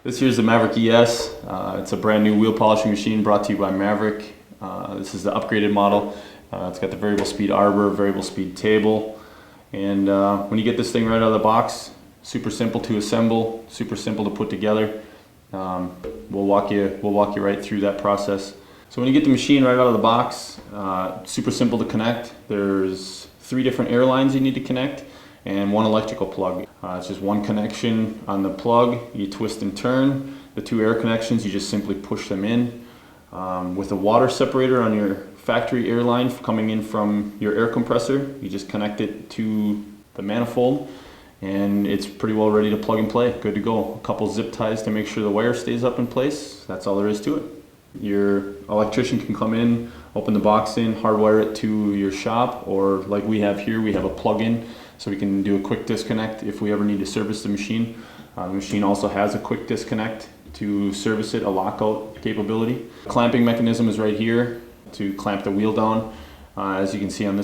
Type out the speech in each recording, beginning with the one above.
This here's the Maverick ES. It's a brand new wheel polishing machine brought to you by Maverick. This is the upgraded model. It's got the variable speed arbor, variable speed table, and when you get this thing right out of the box, super simple to assemble, super simple to put together. We'll walk you right through that process. So when you get the machine right out of the box, super simple to connect. There's 3 different air lines you need to connect and 1 electrical plug. It's just 1 connection on the plug. You twist and turn. The 2 air connections, you just simply push them in. With a water separator on your factory air line coming in from your air compressor, you just connect it to the manifold and it's pretty well ready to plug and play. Good to go. A couple zip ties to make sure the wire stays up in place. That's all there is to it. Your electrician can come in, open the box in, hardwire it to your shop, or like we have here, we have a plug-in so we can do a quick disconnect if we ever need to service the machine. The machine also has a quick disconnect to service it, a lockout capability. Clamping mechanism is right here to clamp the wheel down. As you can see on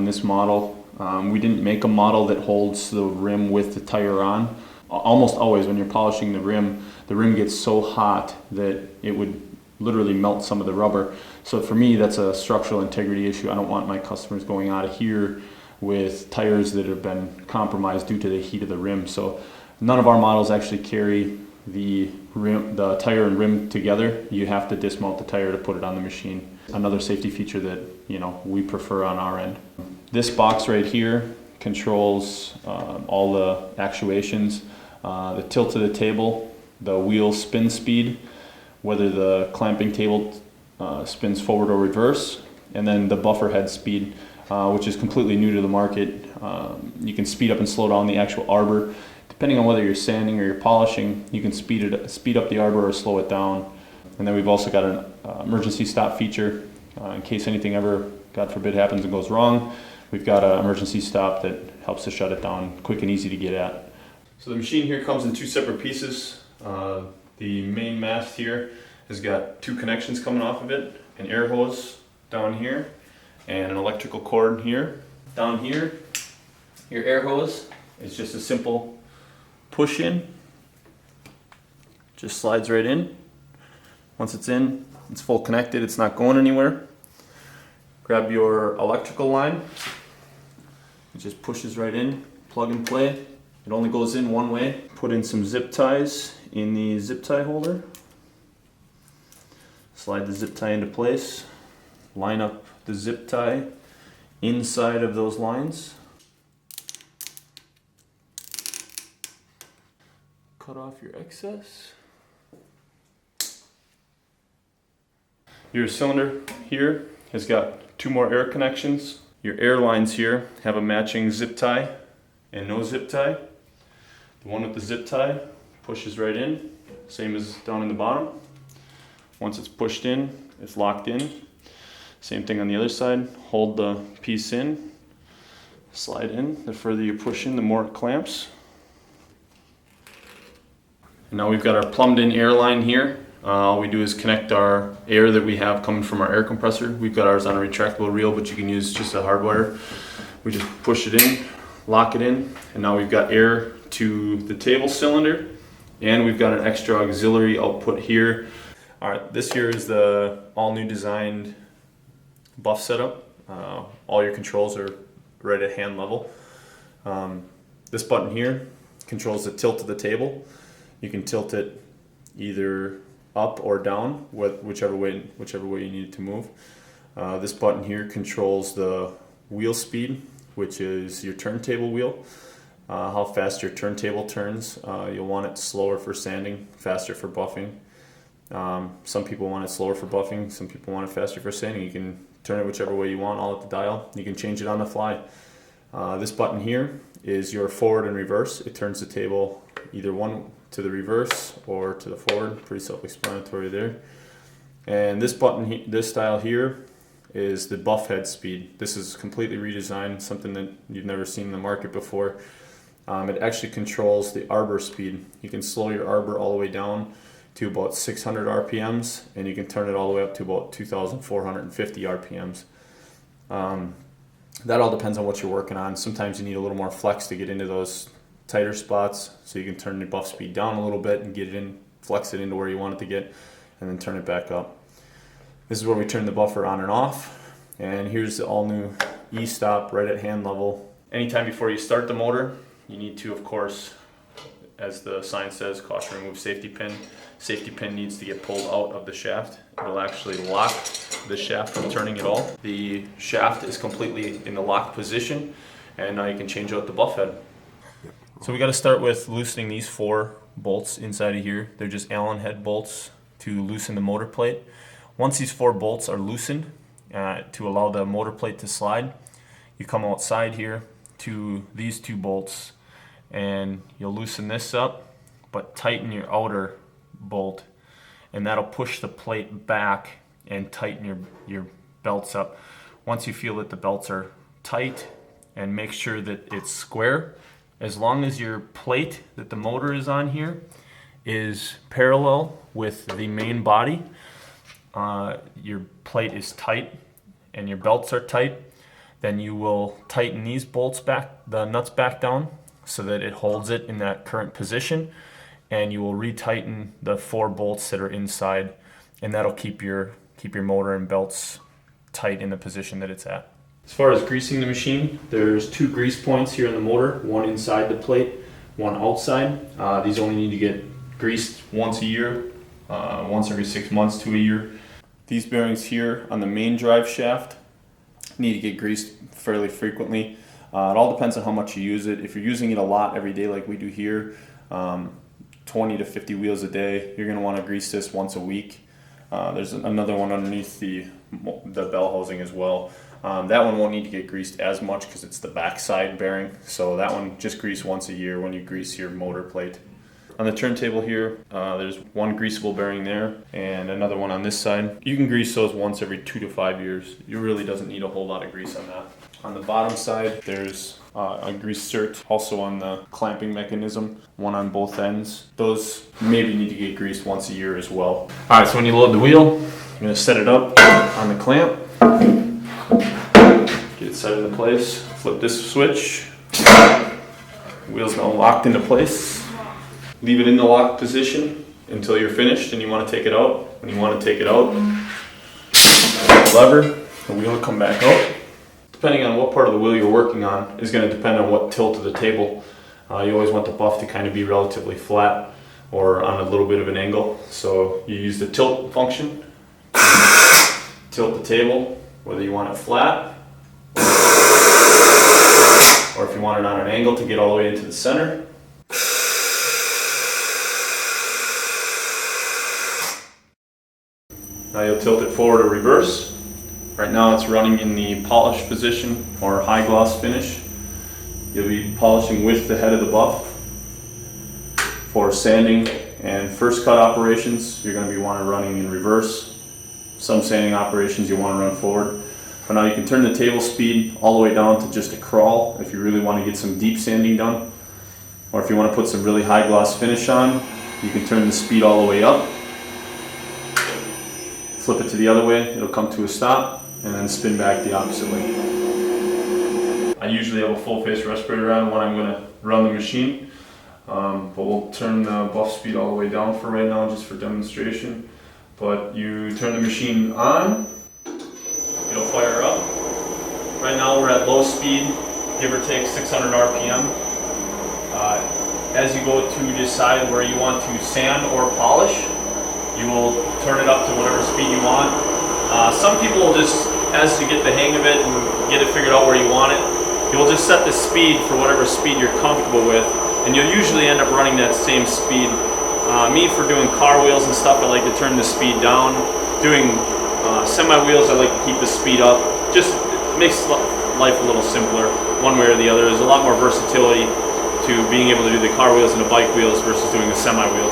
this model, we didn't make a model that holds the rim with the tire on. Almost always when you're polishing the rim gets so hot that it would literally melt some of the rubber. So for me, that's a structural integrity issue. I don't want my customers going out of here with tires that have been compromised due to the heat of the rim. So none of our models actually carry the tire and rim together. You have to dismount the tire to put it on the machine. Another safety feature that we prefer on our end. This box right here controls all the actuations, the tilt of the table, the wheel spin speed, whether the clamping table spins forward or reverse, and then the buffer head speed, which is completely new to the market. You can speed up and slow down the actual arbor. Depending on whether you're sanding or you're polishing, you can speed up the arbor or slow it down. And then we've also got an emergency stop feature in case anything ever, God forbid, happens and goes wrong. We've got an emergency stop that helps to shut it down, quick and easy to get at. So the machine here comes in 2 separate pieces. The main mast here has got 2 connections coming off of it, an air hose down here and an electrical cord here. Down here, your air hose is just a simple push in, just slides right in. Once it's in, it's full connected, it's not going anywhere. Grab your electrical line, it just pushes right in, plug and play. It only goes in one way. Put in some zip ties in the zip tie holder. Slide the zip tie into place. Line up the zip tie inside of those lines. Cut off your excess. Your cylinder here has got 2 more air connections. Your air lines here have a matching zip tie and no zip tie. The one with the zip tie pushes right in, same as down in the bottom. Once it's pushed in, it's locked in. Same thing on the other side. Hold the piece in, slide in. The further you push in, the more it clamps. And now we've got our plumbed in air line here. All we do is connect our air that we have coming from our air compressor. We've got ours on a retractable reel, but you can use just a hard wire. We just push it in, lock it in, and now we've got air to the table cylinder, and we've got an extra auxiliary output here. All right, this here is the all new designed buff setup. All your controls are right at hand level. This button here controls the tilt of the table. You can tilt it either up or down, whichever way you need it to move. This button here controls the wheel speed, which is your turntable wheel. How fast your turntable turns. You'll want it slower for sanding, faster for buffing. Some people want it slower for buffing, some people want it faster for sanding. You can turn it whichever way you want, all at the dial. You can change it on the fly. This button here is your forward and reverse. It turns the table either one to the reverse or to the forward. Pretty self-explanatory there. And this button, this style here, is the buff head speed. This is completely redesigned, something that you've never seen in the market before. It actually controls the arbor speed. You can slow your arbor all the way down to about 600 RPMs, and you can turn it all the way up to about 2,450 RPMs. That all depends on what you're working on. Sometimes you need a little more flex to get into those tighter spots, so you can turn the buff speed down a little bit and get it in flex it into where you want it to get, and then turn it back up. This is where we turn the buffer on and off. And here's the all new E-stop right at hand level. Anytime before you start the motor, you need to, of course, as the sign says, caution remove safety pin. Safety pin needs to get pulled out of the shaft. It'll actually lock the shaft from turning at all. The shaft is completely in the locked position, and now you can change out the buff head. So we got to start with loosening these 4 bolts inside of here. They're just Allen head bolts to loosen the motor plate. Once these 4 bolts are loosened to allow the motor plate to slide, you come outside here to these 2 bolts and you'll loosen this up, but tighten your outer bolt, and that'll push the plate back and tighten your belts up. Once you feel that the belts are tight, and make sure that it's square, as long as your plate that the motor is on here is parallel with the main body, your plate is tight and your belts are tight, then you will tighten these bolts back, the nuts back down, so that it holds it in that current position, and you will retighten the 4 bolts that are inside, and that'll keep your motor and belts tight in the position that it's at. As far as greasing the machine, there's 2 grease points here in the motor, one inside the plate, one outside. These only need to get greased once a year, once every 6 months to a year. These bearings here on the main drive shaft need to get greased fairly frequently. It all depends on how much you use it. If you're using it a lot every day like we do here, 20 to 50 wheels a day, you're going to want to grease this once a week. There's another one underneath the bell housing as well. That one won't need to get greased as much because it's the backside bearing, so that one just grease once a year when you grease your motor plate. On the turntable here, there's one greasable bearing there and another one on this side. You can grease those once every 2 to 5 years. You really doesn't need a whole lot of grease on that. On the bottom side, there's a grease cert also on the clamping mechanism, one on both ends. Those maybe need to get greased once a year as well. Alright, so when you load the wheel, you're going to set it up on the clamp, get it set into place, flip this switch, the wheel's now locked into place. Leave it in the locked position until you're finished and you want to take it out. When you want to take it out, lever, the wheel will come back out. Depending on what part of the wheel you're working on is going to depend on what tilt of the table. You always want the buff to kind of be relatively flat or on a little bit of an angle. So you use the tilt function, tilt the table, whether you want it flat or if you want it on an angle to get all the way into the center. Now you'll tilt it forward or reverse. Right now it's running in the polish position or high gloss finish. You'll be polishing with the head of the buff. For sanding and first cut operations, you're going to be running in reverse. Some sanding operations you want to run forward. But now you can turn the table speed all the way down to just a crawl if you really want to get some deep sanding done. Or if you want to put some really high gloss finish on, you can turn the speed all the way up. Flip it to the other way, it'll come to a stop, and then spin back the opposite way. I usually have a full face respirator on when I'm going to run the machine, but we'll turn the buff speed all the way down for right now just for demonstration. But you turn the machine on, it'll fire up. Right now we're at low speed, give or take 600 RPM. As you go to decide where you want to sand or polish, you will turn it up to whatever speed you want. Some people will just, as you get the hang of it and get it figured out where you want it, you'll just set the speed for whatever speed you're comfortable with, and you'll usually end up running that same speed. Me, for doing car wheels and stuff, I like to turn the speed down. Doing semi wheels, I like to keep the speed up. Just makes life a little simpler, one way or the other. There's a lot more versatility to being able to do the car wheels and the bike wheels versus doing the semi wheel.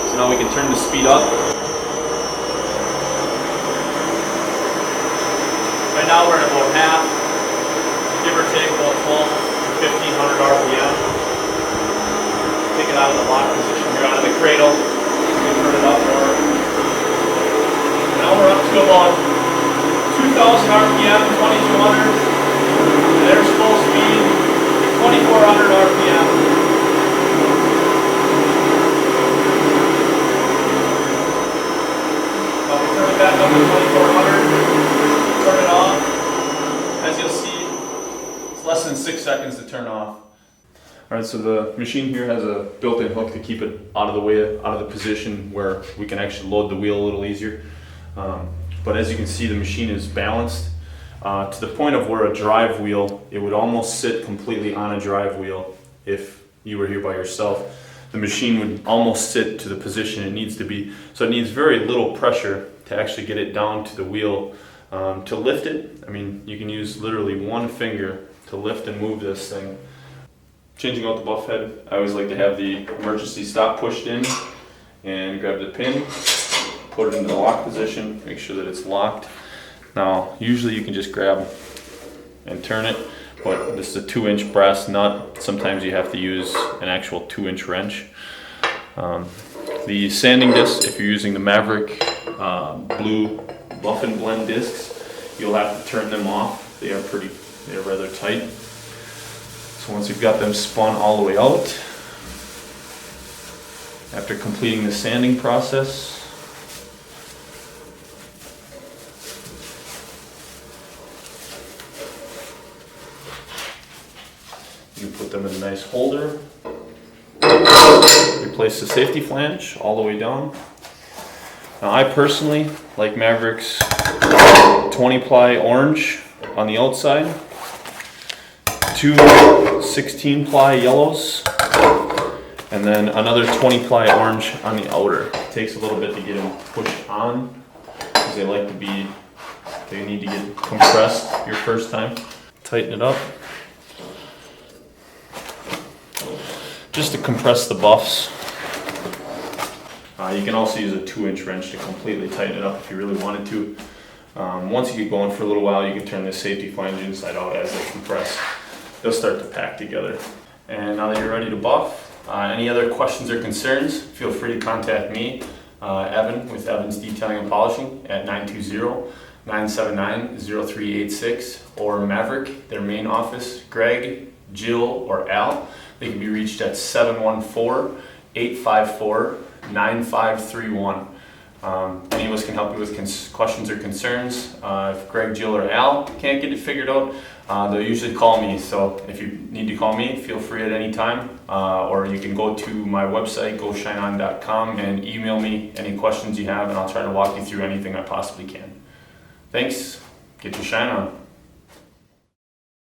So now we can turn the speed up. Right now we're at about half, give or take about 12 to 1500 RPM. Take it out of the lock position here, out of the cradle. You can turn it up more. Now we're up to about 2000 RPM, 2200. There's full speed, 2400 RPM. 6 seconds to turn off. Alright, so the machine here has a built-in hook to keep it out of the way, out of the position where we can actually load the wheel a little easier. But as you can see, the machine is balanced to the point of where a drive wheel, it would almost sit completely on a drive wheel if you were here by yourself. The machine would almost sit to the position it needs to be. So it needs very little pressure to actually get it down to the wheel. To lift it, I mean, you can use literally one finger to lift and move this thing. Changing out the buff head, I always like to have the emergency stop pushed in and grab the pin, put it into the lock position, make sure that it's locked. Now, usually you can just grab and turn it, but this is a 2-inch brass nut. Sometimes you have to use an actual 2-inch wrench. The sanding discs, if you're using the Maverick blue buff and blend discs, you'll have to turn them off. They're rather tight. So once you've got them spun all the way out, after completing the sanding process, you put them in a nice holder, replace the safety flange all the way down. Now I personally like Maverick's 20-ply orange on the outside, 2 16-ply yellows, and then another 20-ply orange on the outer. It takes a little bit to get them pushed on because they need to get compressed your first time. Tighten it up just to compress the buffs. You can also use a 2-inch wrench to completely tighten it up if you really wanted to. Once you get going for a little while, you can turn the safety flange inside out as they compress. They'll start to pack together. And now that you're ready to buff, any other questions or concerns, feel free to contact me, Evan, with Evan's Detailing and Polishing at 920-979-0386, or Maverick, their main office, Greg, Jill, or Al. They can be reached at 714-854-9531. Any of us can help you with questions or concerns. If Greg, Jill, or Al can't get it figured out, they'll usually call me. So if you need to call me, feel free at any time. Or you can go to my website, goshineon.com, and email me any questions you have, and I'll try to walk you through anything I possibly can. Thanks. Get your shine on.